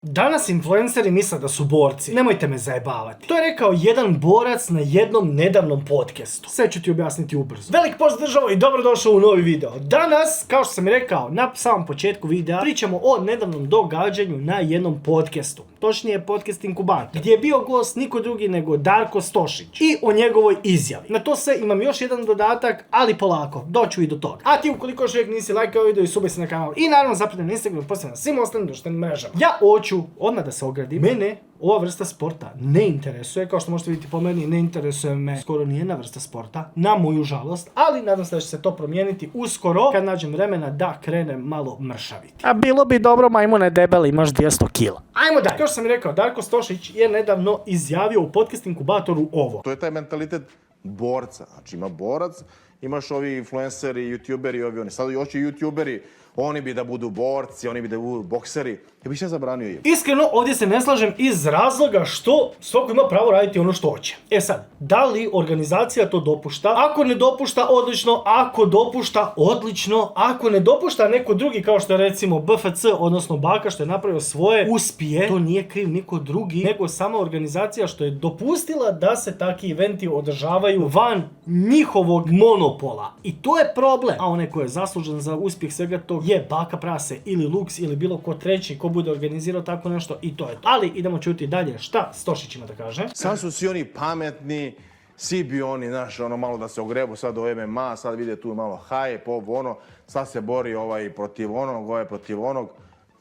Danas influenceri misle da su borci. Nemojte me zajebavati. To je rekao jedan borac na jednom nedavnom podcastu. Sve ću ti objasniti ubrzo. Velik pozdrav državo i dobrodošao u novi video. Danas, kao što sam i rekao na samom početku videa, pričamo o nedavnom događanju na jednom podcastu. Točnije podcast Inkubator, gdje je bio gost niko drugi nego Darko Stošić i o njegovoj izjavi. Na to sve imam još jedan dodatak, ali polako, doću i do toga. A ti ukoliko još uvijek nisi lajkao video i subaj se na kanal i naravno zapravo na Instagram, poslije na svim ostalim društvenim mrežama. Ja hoću odmah da se ogradim. Mene ova vrsta sporta ne interesuje, kao što možete vidjeti po meni, ne interesuje me skoro nijedna vrsta sporta, na moju žalost, ali nadam se da će se to promijeniti uskoro, kad nađem vremena da krenem malo mršaviti. A bilo bi dobro, majmune debeli, imaš 200 kila. Ajmo dalje. Kao što sam rekao, Darko Stošić je nedavno izjavio u podcast Inkubatoru ovo. To je taj mentalitet borca. Znači ima borac, imaš ovi influenceri, youtuberi, ovi oni. Sad hoće youtuberi, oni bi da budu borci, oni bi da budu bokseri. Ja bih sve zabranio im. Iskreno, ovdje se ne slažem iz razloga što svako ima pravo raditi ono što hoće. E sad, da li organizacija to dopušta? Ako ne dopušta, odlično. Ako dopušta, odlično. Ako ne dopušta neko drugi, kao što je recimo BFC, odnosno Baka, što je napravio svoje uspije, to nije kriv niko drugi, nego sama organizacija što je dopustila da se takvi eventi održavaju van njihovog monopola. I to je problem. A onaj ko je zaslužen za uspjeh svega tog je Baka Prase ili Lux ili bilo ko treći ko bude organizirao tako nešto i to je to. Ali idemo čuti dalje šta Stošić ima da kaže. Sad su svi oni pametni, svi bi oni, znaš, ono malo da se ogrebu sad o MMA, sad vide tu malo hype, ovo ono, sad se bori ovaj protiv onog, ovaj protiv onog.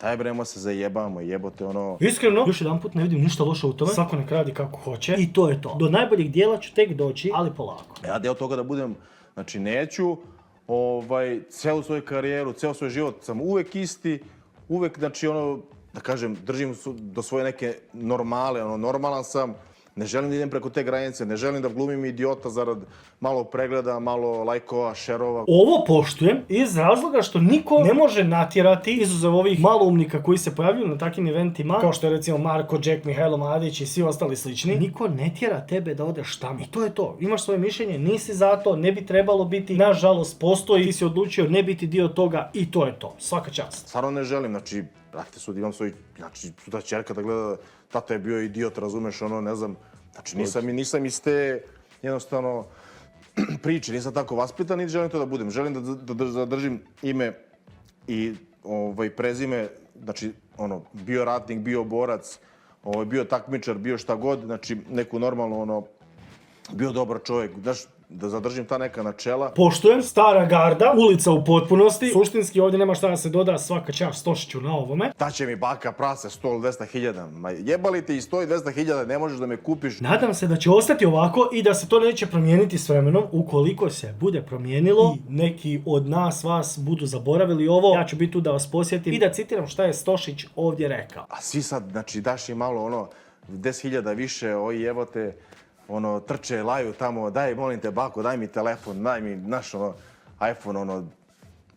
Daj bremo se zajebamo, jebote ono... Iskreno, još jedan put ne vidim ništa loše u tome. Svako nek radi kako hoće i to je to. Do najboljih dijela ću tek doći, ali polako. Ja deo toga da budem, znači neću, celu svoju karijeru, ceo svoj život sam uvek isti, uvek, znači ono, da kažem, držim do svoje neke normale, ono, normalan sam, ne želim da idem preko te granice, ne želim da glumim idiota zarad malo pregleda, malo lajkova, šerova. Ovo poštujem iz razloga što niko ne može natjerati, izuzev ovih maloumnika koji se pojavljuju na takvim eventima, kao što je recimo Marko, Jack, Mihajlo Mladić i svi ostali slični. Niko ne tjera tebe da odeš tamo. I to je to. Imaš svoje mišljenje, nisi za to, ne bi trebalo biti. Nažalost, postoji, ti si odlučio ne biti dio toga i to je to. Svaka čast. Stvarno ne želim, znači, brate, sud imam svoj, znači, sutra ćerka da gleda, tata je bio idiot, razumeš, ono, ne znam, znači, nisam iz te, jednostavno, priče, nisam tako vaspitan, niti želim to da budem. Želim da zadržim ime i prezime, znači, ono, bio ratnik, bio borac, bio takmičar, bio šta god, znači, neku normalno, ono, bio dobar čovjek, znaš, da zadržim ta neka načela. Poštujem, stara garda, ulica u potpunosti. Suštinski ovdje nema šta da se doda, svaka čast Stošiću na ovome. Ta će mi Baka Prase 100-200 000. Ma jebali ti i 100-200 000, ne možeš da me kupiš. Nadam se da će ostati ovako i da se to neće promijeniti s vremenom. Ukoliko se bude promijenilo i neki od nas, vas budu zaboravili ovo, ja ću biti tu da vas posjetim i da citiram šta je Stošić ovdje rekao. A svi sad, znači, daš im malo ono, 10.000 više, oj evote, ono, trče, laju tamo, daj, molim te, Bako, daj mi telefon, daj mi, naš, ono, iPhone, ono,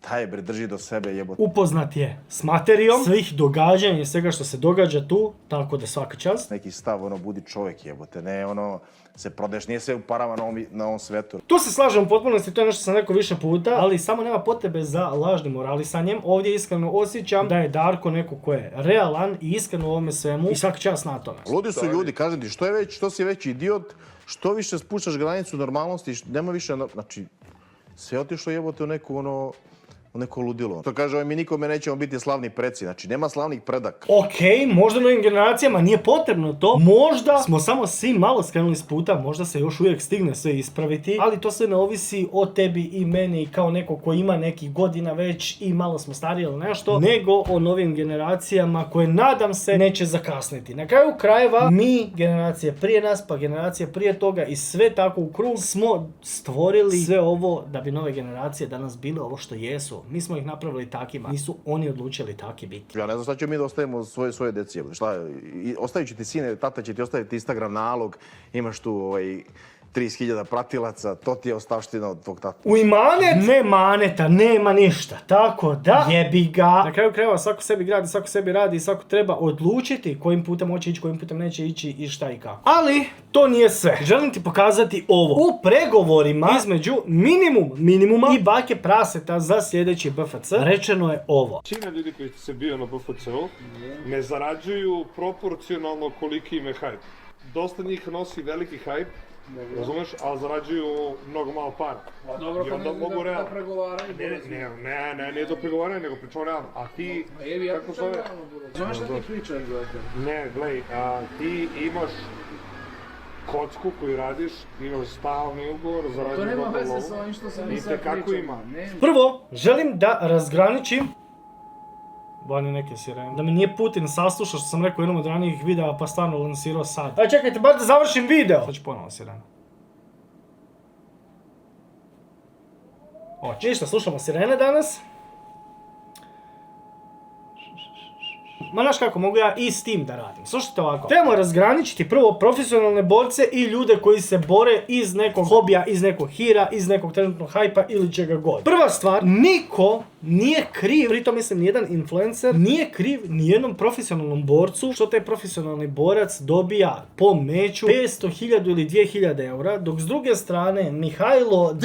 daj bre, drži do sebe, jebote. Upoznat je s materijom svih događanja i svega što se događa tu, tako da svaka čast. Neki stav, ono, budi čovjek, jebote, ne, ono, se prodeš, nije sve u parama na ovom svetu. Tu se slažem u potpunosti, to je nešto što sam rekao više puta, ali samo nema potrebe za lažnim moralisanjem. Ovdje iskreno osjećam da je Darko neko ko je realan i iskren u ovome svemu i svaka čast na tome. Ludi su ljudi, kažem ti, što si veći idiot, što više spuštaš granicu normalnosti, nema više, znači, sve je otišlo jebote u neku, ono, u neko ludilo. To kaže, mi nikome nećemo biti slavni preci, znači nema slavnih predaka. Okej, možda novim generacijama nije potrebno to, možda smo samo svi malo skrenuli s puta, možda se još uvijek stigne sve ispraviti, ali to sve ne ovisi o tebi i meni kao neko ko ima nekih godina već i malo smo stariji ili nešto, nego o novim generacijama koje nadam se neće zakasniti. Na kraju krajeva mi, generacije prije nas, pa generacije prije toga i sve tako u krug smo stvorili sve ovo da bi nove generacije danas bile ovo što jesu. Mi smo ih napravili takima, nisu oni odlučili taki biti. Ja ne znam šta ćemo mi da ostavimo svoje deci. Šta, ostavit će ti sine, tata će ti ostaviti Instagram nalog, imaš tu 30.000 pratilaca, to ti je ostavština od tvog tata. U imanet? Ne maneta, nema ništa. Tako da, jebi ga. Na kraju krajeva svako sebi gradi, svako sebi radi i svako treba odlučiti kojim putem hoće ići, kojim putem neće ići i šta i kako. Ali, to nije sve. Želim ti pokazati ovo. U pregovorima između minimuma i bake praseta za sljedeći BFC rečeno je ovo. Većina ljudi koji se bio na BFC-u ne zarađuju proporcionalno koliki im je hype. Dosta njih nosi veliki hype, razumeš, ali zarađuju mnogo malo para. Dobro, kad ne mogu da pregovaraju. Ne do pregovaranja, nego pričamo realno. A ti, kako zove? Znaš šta ti pričaš, brate? Ne, gledaj, ti imaš kocku koju radiš, imaš stalni ugovor, To zarađuju nema dobro veze lovu. sa ovim što sam I mi sad tekako pričao. ima. Prvo, želim da razgraničim vani neke sirene. Da me nije Putin saslušao što sam rekao u jednom od ranijih videa pa stvarno lansirao sad. Aj čekajte, bar da završim video. Sad ću ponovo sirene. Oči. Ništa, slušamo sirene danas. Ma znaš kako, mogu ja i s tim da radim. Slušajte ovako. Trebamo razgraničiti prvo profesionalne borce i ljude koji se bore iz nekog hobija, iz nekog hira, iz nekog trenutnog hajpa ili čega god. Prva stvar, niko nije kriv, pritom mislim nijedan influencer, nije kriv nijednom profesionalnom borcu što taj profesionalni borac dobija po meču 500, 1000 ili 2000 eura, dok s druge strane Mihajlo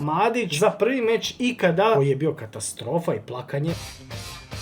Madić za prvi meč ikada, koji je bio katastrofa i plakanje,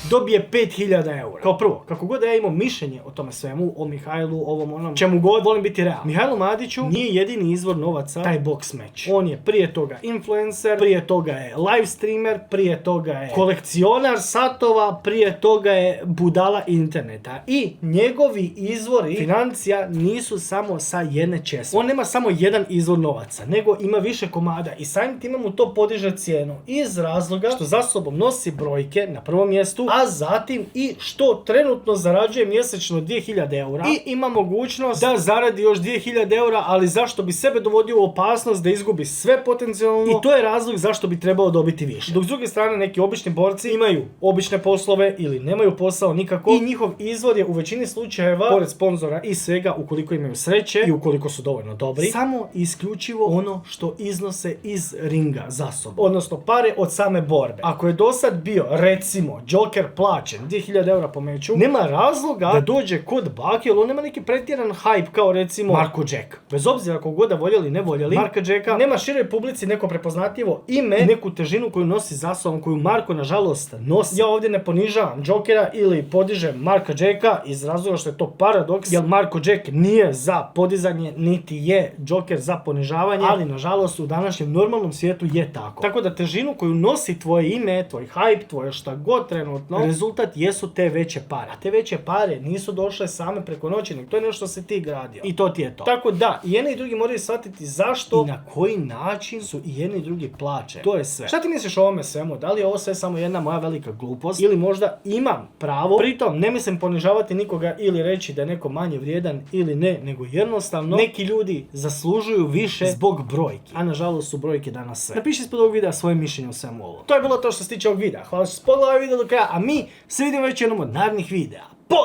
dobije 5000 eura. Kao prvo, kako god da ja imam mišljenje o tome svemu, o Mihajlu, ovom onom, čemu god, volim biti realan. Mihajlu Madiću nije jedini izvor novaca taj box match. On je prije toga influencer, prije toga je live streamer, prije toga je kolekcionar satova, prije toga je budala interneta. I njegovi izvori financija nisu samo sa jedne česme. On nema samo jedan izvor novaca, nego ima više komada i samim time mu to podiže cijenu. Iz razloga što za sobom nosi brojke na prvom mjestu, a zatim i što trenutno zarađuje mjesečno 2000 eura i ima mogućnost da zaradi još 2000 eura, ali zašto bi sebe dovodio u opasnost da izgubi sve potencijalno i to je razlog zašto bi trebao dobiti više. Dok s druge strane neki obični borci imaju obične poslove ili nemaju posao nikako i njihov izvor je u većini slučajeva, pored sponzora i svega, ukoliko imaju sreće i ukoliko su dovoljno dobri, samo i isključivo ono što iznose iz ringa za sobom. Odnosno pare od same borbe. Ako je do sad bio, recimo, Joker plaćen 2000 eura po meču, nema razloga da dođe kod bake, jer on nema neki pretjeran hype kao recimo Marko Jack. Bez obzira kogo da voljeli, ne voljeli, Marka Jacka nema široj publici neko prepoznatljivo ime, neku težinu koju nosi za sobom, koju Marko nažalost nosi. Ja ovdje ne ponižavam Jokera ili podižem Marka Jacka iz razloga što je to paradoks, jer Marko Jack nije za podizanje, niti je Joker za ponižavanje, ali nažalost u današnjem normalnom svijetu je tako. Tako da težinu koju nosi tvoje ime, tvoj hype, tvoje šta god trenutno, rezultat jesu te veće pare. A te veće pare nisu došle same preko noći, nego to je nešto što si ti gradio. I to ti je to. Tako da, i jedni i drugi moraju shvatiti zašto i na koji način su i jedni i drugi plaće. To je sve. Šta ti misliš o ovome svemu? Da li je ovo sve samo jedna moja velika glupost? Ili možda imam pravo? Pritom, ne mislim ponižavati nikoga ili reći da je neko manje vrijedan ili ne, nego jednostavno neki ljudi zaslužuju više zbog brojki. A nažalost su brojke danas sve. Napiši ispod ovog videa svoje mišljenje o svemu ovo. To je bilo to što se tiče ovog videa. Hvala što si pogledao video do kraja, a mi se vidimo već u jednom od narednih videa.